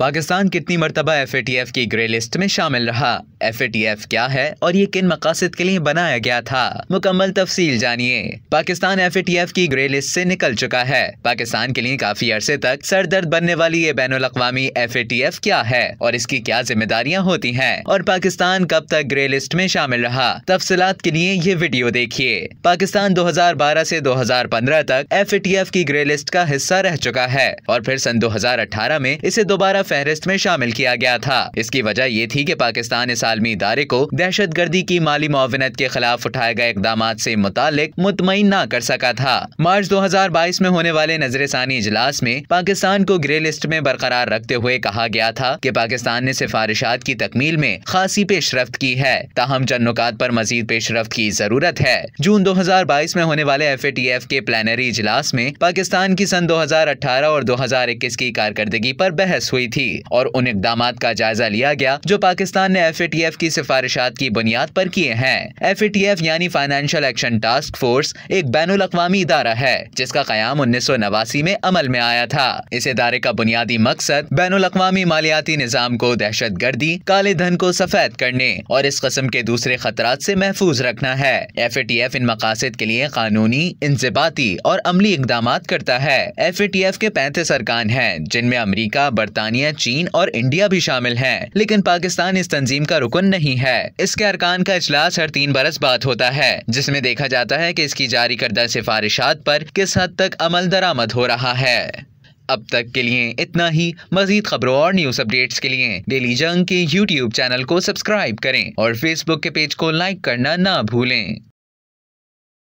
पाकिस्तान कितनी मरतबा FATF की ग्रे लिस्ट में शामिल रहा? FATF क्या है और ये किन मकासद के लिए बनाया गया था? मुकम्मल तफसील जानिए। पाकिस्तान FATF की ग्रे लिस्ट से निकल चुका है। पाकिस्तान के लिए काफी अरसे तक सरदर्द बनने वाली ये बैनुल-अक़वामी FATF क्या है और इसकी क्या जिम्मेदारियां होती हैं और पाकिस्तान कब तक ग्रे लिस्ट में शामिल रहा? तफसीलात के लिए ये वीडियो देखिए। पाकिस्तान 2012 से 2015 तक FATF की ग्रे लिस्ट का हिस्सा रह चुका है और फिर सन 2018 में इसे दोबारा फहरिस्त में शामिल किया गया था। इसकी वजह ये थी कि पाकिस्तान इस आलमी इदारे को दहशतगर्दी की माली मुआवनत के खिलाफ उठाए गए इक़दामात से मुतालिक मुतमईन ना कर सका था। मार्च 2022 में होने वाले नजरसानी इजलास में पाकिस्तान को ग्रे लिस्ट में बरकरार रखते हुए कहा गया था कि पाकिस्तान ने सिफारिशात की तकमील में खासी पेशरफ्त की है, ताहम चंद नुकात पर मजीद पेशरफ्त की जरूरत है। जून 2022 में होने वाले FATF के प्लेनरी इजलास में पाकिस्तान की सन 2018 और 2021 की कारकर्दगी पर बहस हुई थी और उन इक़दामात का जायजा लिया गया जो पाकिस्तान ने FATF की सिफारिशात की बुनियाद पर किए हैं। FATF यानी फाइनेंशियल एक्शन टास्क फोर्स एक बैनुल-अक़वामी इदारा है जिसका क़याम 1989 में अमल में आया था। इस इदारे का बुनियादी मकसद बैनुल-अक़वामी मालियाती निज़ाम को दहशतगर्दी, काले धन को सफेद करने और इस किस्म के दूसरे खतरात से महफूज रखना है। FATF इन मकासद के लिए कानूनी, इंज़िबाती और अमली इक़दामात करता है। FATF के 35 अरकान हैं जिनमें अमरीका, बरतानिया, चीन और इंडिया भी शामिल हैं, लेकिन पाकिस्तान इस तंजीम का रुकन नहीं है। इसके अरकान का इजलास हर 3 बरस बाद होता है जिसमें देखा जाता है कि इसकी जारी करदा सिफारिशात पर किस हद तक अमल दरामद हो रहा है। अब तक के लिए इतना ही। मजीद खबरों और न्यूज़ अपडेट्स के लिए डेली जंग के YouTube चैनल को सब्सक्राइब करें और Facebook के पेज को लाइक करना ना भूलें।